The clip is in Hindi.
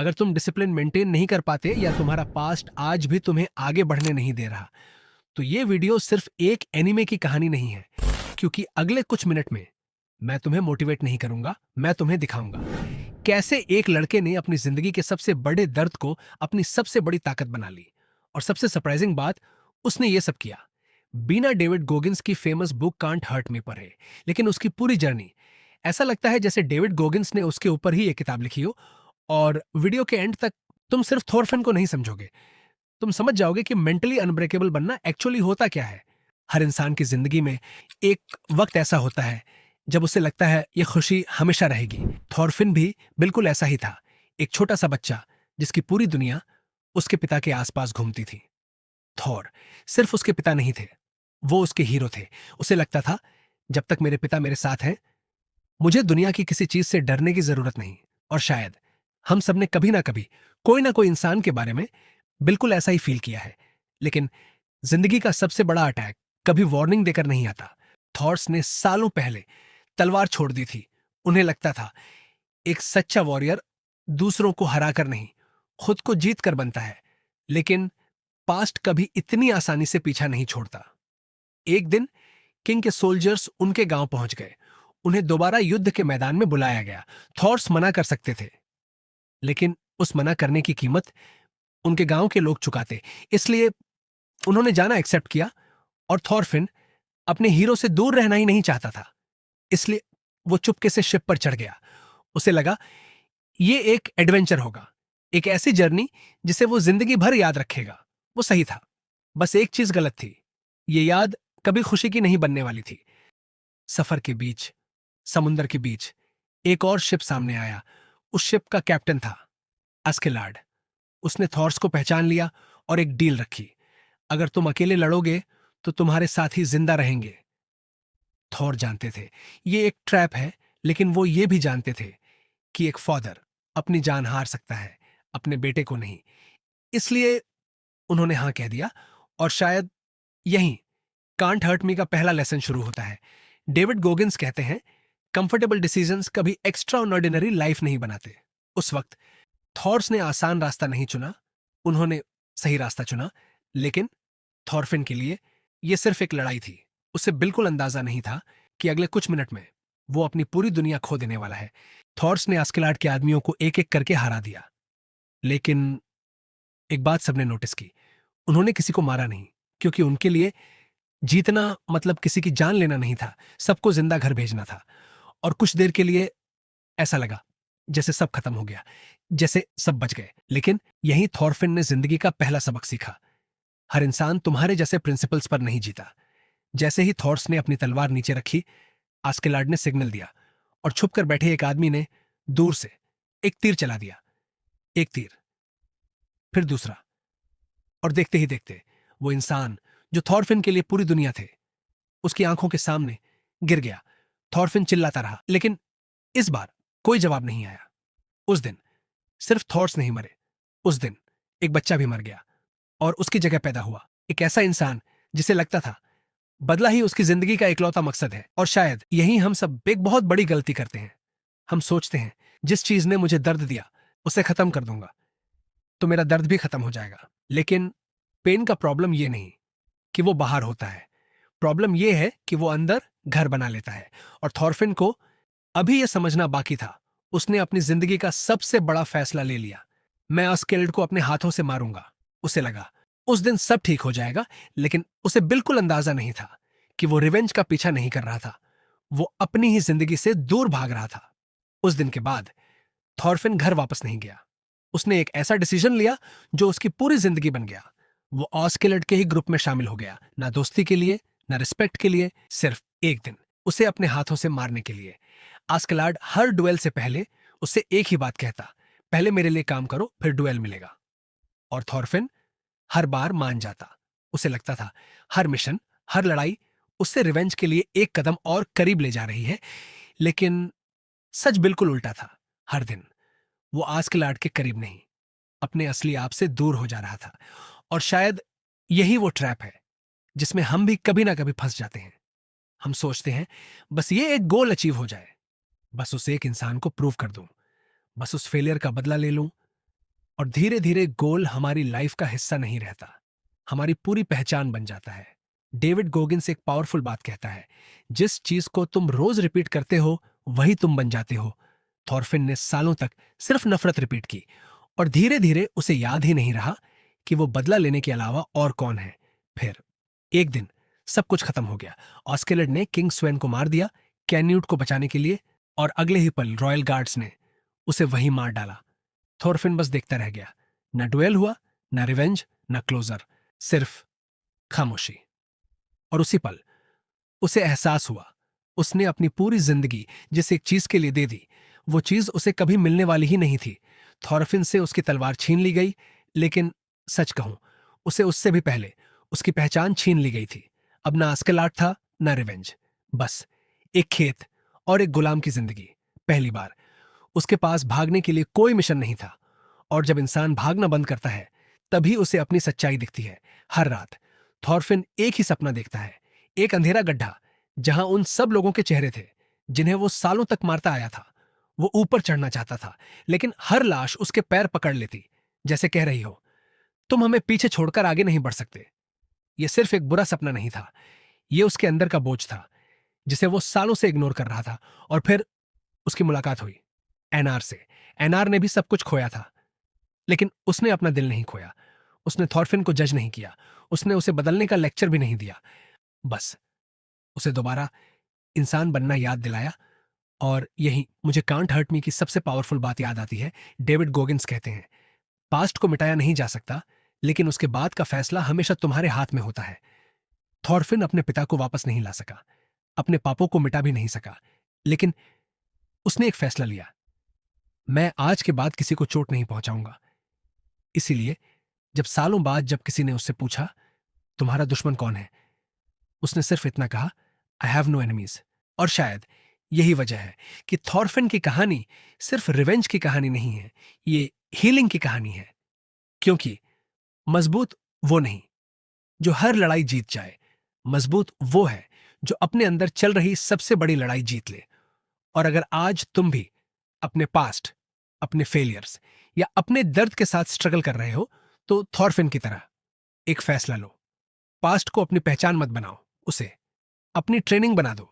अगर तुम डिसिप्लिन मेंटेन नहीं कर पाते या तुम्हारा पास्ट आज भी तुम्हें आगे बढ़ने नहीं दे रहा, तो ये वीडियो सिर्फ एक एनिमे की कहानी नहीं है। क्योंकि अगले कुछ मिनट में मैं तुम्हें मोटिवेट नहीं करूंगा, मैं तुम्हें दिखाऊंगा कैसे एक लड़के ने अपनी जिंदगी के सबसे बड़े दर्द को अपनी सबसे बड़ी ताकत बना ली। और सबसे सरप्राइजिंग बात, उसने ये सब किया बिना डेविड गोगिंस की famous book can't hurt me पढ़े। लेकिन उसकी पूरी जर्नी, ऐसा लगता है जैसे डेविड गोगिंस ने उसके ऊपर ही ये किताब लिखी हो। और वीडियो के एंड तक तुम सिर्फ थॉरफिन को नहीं समझोगे, तुम समझ जाओगे कि मेंटली अनब्रेकेबल बनना एक्चुअली होता क्या है। हर इंसान की जिंदगी में एक वक्त ऐसा होता है जब उसे लगता है ये खुशी हमेशा रहेगी। थॉरफिन भी बिल्कुल ऐसा ही था, एक छोटा सा बच्चा जिसकी पूरी दुनिया उसके पिता के आसपास घूमती थी। थॉर सिर्फ उसके पिता नहीं थे, वो उसके हीरो थे। उसे लगता था जब तक मेरे पिता मेरे साथ हैं, मुझे दुनिया की किसी चीज से डरने की जरूरत नहीं। और शायद हम सबने कभी ना कोई इंसान के बारे में बिल्कुल ऐसा ही फील किया है। लेकिन जिंदगी का सबसे बड़ा अटैक कभी वार्निंग देकर नहीं आता। थॉर्स ने सालों पहले तलवार छोड़ दी थी। उन्हें लगता था एक सच्चा वॉरियर दूसरों को हराकर नहीं, खुद को जीत कर बनता है। लेकिन पास्ट कभी इतनी आसानी से पीछा नहीं छोड़ता। एक दिन किंग के सोल्जर्स उनके गांव पहुंच गए। उन्हें दोबारा युद्ध के मैदान में बुलाया गया। थॉर्स मना कर सकते थे, लेकिन उस मना करने की कीमत उनके गांव के लोग चुकाते। इसलिए उन्होंने जाना एक्सेप्ट किया। और थॉरफिन अपने हीरो से दूर रहना ही नहीं चाहता था, इसलिए वो चुपके से शिप पर चढ़ गया। उसे लगा ये एक एडवेंचर होगा, एक ऐसी जर्नी जिसे वो जिंदगी भर याद रखेगा। वो सही था, बस एक चीज गलत थी। ये याद कभी खुशी की नहीं बनने वाली थी। सफर के बीच, समुंदर के बीच एक और शिप सामने आया। उस शिप का कैप्टन था अस्केलाड। उसने थॉर्स को पहचान लिया और एक डील रखी। अगर तुम अकेले लड़ोगे तो तुम्हारे साथी जिंदा रहेंगे। थॉर जानते थे ये एक ट्रैप है, लेकिन वो ये भी जानते थे कि एक फादर अपनी जान हार सकता है, अपने बेटे को नहीं। इसलिए उन्होंने हां कह दिया। और शायद यहीं कांट हर्ट मी का पहला लेसन शुरू होता है। डेविड गोगिंस कहते हैं कंफर्टेबल डिसीजंस कभी एक्स्ट्रा ऑर्डिनरी लाइफ नहीं बनाते। उस वक्त थॉर्स ने आसान रास्ता नहीं चुना, उन्होंने सही रास्ता चुना। लेकिन थॉरफिन के लिए यह सिर्फ एक लड़ाई थी। उसे बिल्कुल अंदाजा नहीं था कि अगले कुछ मिनट में वो अपनी पूरी दुनिया खो देने वाला है। थॉर्स ने आस्केलाड के आदमियों को एक एक करके हरा दिया। लेकिन एक बात सबने नोटिस की, उन्होंने किसी को मारा नहीं, क्योंकि उनके लिए जीतना मतलब किसी की जान लेना नहीं था, सबको जिंदा घर भेजना था। और कुछ देर के लिए ऐसा लगा जैसे सब खत्म हो गया, जैसे सब बच गए। लेकिन यही थॉरफिन ने जिंदगी का पहला सबक सीखा। हर इंसान तुम्हारे जैसे प्रिंसिपल्स पर नहीं जीता। जैसे ही थॉर्स ने अपनी तलवार नीचे रखी, आस्केलाड ने सिग्नल दिया और छुपकर बैठे एक आदमी ने दूर से एक तीर चला दिया। एक तीर, फिर दूसरा। और देखते ही देखते वो इंसान जो थॉरफिन के लिए पूरी दुनिया थे, उसकी आंखों के सामने गिर गया। थॉरफिन चिल्लाता रहा, लेकिन इस बार कोई जवाब नहीं आया। उस दिन सिर्फ थॉर्स नहीं मरे, उस दिन एक बच्चा भी मर गया और उसकी जगह पैदा हुआ एक ऐसा इंसान जिसे लगता था बदला ही उसकी जिंदगी का इकलौता मकसद है। और शायद यही हम सब एक बहुत बड़ी गलती करते हैं। हम सोचते हैं जिस चीज ने मुझे दर्द दिया उसे खत्म कर दूंगा तो मेरा दर्द भी खत्म हो जाएगा। लेकिन पेन का प्रॉब्लम यह नहीं कि वो बाहर होता है, प्रॉब्लम यह है कि वो अंदर घर बना लेता है। और थॉरफिन को अभी यह समझना बाकी था। उसने अपनी जिंदगी का सबसे बड़ा फैसला ले लिया, मैं अस्केल्ड को अपने हाथों से मारूंगा। उसे लगा उस दिन सब ठीक हो जाएगा, लेकिन उसे बिल्कुल अंदाजा नहीं था कि वो रिवेंज का पीछा नहीं कर रहा था, वो अपनी ही जिंदगी से दूर भाग रहा था। उस दिन के बाद थॉरफिन घर वापस नहीं गया। उसने एक ऐसा डिसीजन लिया जो उसकी पूरी जिंदगी बन गया। वो ऑस्केलड के ही ग्रुप में शामिल हो गया, ना दोस्ती के लिए, ना रिस्पेक्ट के लिए, सिर्फ एक दिन उसे अपने हाथों से मारने के लिए। आस्केलाड हर डुएल से पहले उससे एक ही बात कहता, पहले मेरे लिए काम करो, फिर डुएल मिलेगा। और थॉरफिन हर बार मान जाता। उसे लगता था हर मिशन, हर लड़ाई उससे रिवेंज के लिए एक कदम और करीब ले जा रही है। लेकिन सच बिल्कुल उल्टा था। हर दिन वो आस्केलाड के करीब नहीं, अपने असली आप से दूर हो जा रहा था। और शायद यही वो ट्रैप है जिसमें हम भी कभी ना कभी फंस जाते हैं। हम सोचते हैं बस ये एक गोल अचीव हो जाए, बस उस एक इंसान को प्रूव कर दूं, बस उस फेलियर का बदला ले लूं, और धीरे धीरे गोल हमारी लाइफ का हिस्सा नहीं रहता, हमारी पूरी पहचान बन जाता है। डेविड गोगिन्स एक पावरफुल बात कहता है, जिस चीज को तुम रोज रिपीट करते हो वही तुम बन जाते हो। थॉरफिन ने सालों तक सिर्फ नफरत रिपीट की और धीरे धीरे उसे याद ही नहीं रहा कि वो बदला लेने के अलावा और कौन है। फिर एक दिन सब कुछ खत्म हो गया। ऑस्केलेड ने किंग स्वेन को मार दिया कैन्यूट को बचाने के लिए, और अगले ही पल रॉयल गार्ड्स ने उसे वहीं मार डाला। थॉरफिन बस देखता रह गया। न डुएल हुआ, न रिवेंज, न क्लोजर, सिर्फ खामोशी। और उसी पल उसे एहसास हुआ, उसने अपनी पूरी जिंदगी जिस एक चीज के लिए दे दी, वो चीज उसे कभी मिलने वाली ही नहीं थी। थॉरफिन से उसकी तलवार छीन ली गई, लेकिन सच कहूं, उसे उससे भी पहले उसकी पहचान छीन ली गई थी। अब ना आस्केलाट था, ना रिवेंज, बस एक खेत और एक गुलाम की जिंदगी। पहली बार उसके पास भागने के लिए कोई मिशन नहीं था। और जब इंसान भागना बंद करता है, तभी उसे अपनी सच्चाई दिखती है। हर रात थॉरफिन एक ही सपना देखता है, एक अंधेरा गड्ढा जहां उन सब लोगों के चेहरे थे जिन्हें वो सालों तक मारता आया था। वो ऊपर चढ़ना चाहता था, लेकिन हर लाश उसके पैर पकड़ लेती, जैसे कह रही हो, तुम हमें पीछे छोड़कर आगे नहीं बढ़ सकते। यह सिर्फ एक बुरा सपना नहीं था, यह उसके अंदर का बोझ था जिसे वो सालों से इग्नोर कर रहा था। और फिर उसकी मुलाकात हुई एनआर से। एनआर ने भी सब कुछ खोया था, लेकिन उसने अपना दिल नहीं खोया। उसने थॉरफिन को जज नहीं किया, उसने उसे बदलने का लेक्चर भी नहीं दिया, बस उसे दोबारा इंसान बनना याद दिलाया। और यही मुझे कांट हर्ट मी की सबसे पावरफुल बात याद आती है। डेविड गोगिन्स कहते हैं, पास्ट को मिटाया नहीं जा सकता, लेकिन उसके बाद का फैसला हमेशा तुम्हारे हाथ में होता है। थॉरफिन अपने पिता को वापस नहीं ला सका, अपने पापों को मिटा भी नहीं सका, लेकिन उसने एक फैसला लिया, मैं आज के बाद किसी को चोट नहीं पहुंचाऊंगा। इसीलिए जब सालों बाद जब किसी ने उससे पूछा, तुम्हारा दुश्मन कौन है, उसने सिर्फ इतना कहा, आई हैव नो एनिमीज। और शायद यही वजह है कि थॉरफिन की कहानी सिर्फ रिवेंज की कहानी नहीं है, ये हीलिंग की कहानी है। क्योंकि मजबूत वो नहीं जो हर लड़ाई जीत जाए, मजबूत वो है जो अपने अंदर चल रही सबसे बड़ी लड़ाई जीत ले। और अगर आज तुम भी अपने पास्ट, अपने फेलियर्स या अपने दर्द के साथ स्ट्रगल कर रहे हो, तो थॉरफिन की तरह एक फैसला लो। पास्ट को अपनी पहचान मत बनाओ, उसे अपनी ट्रेनिंग बना दो।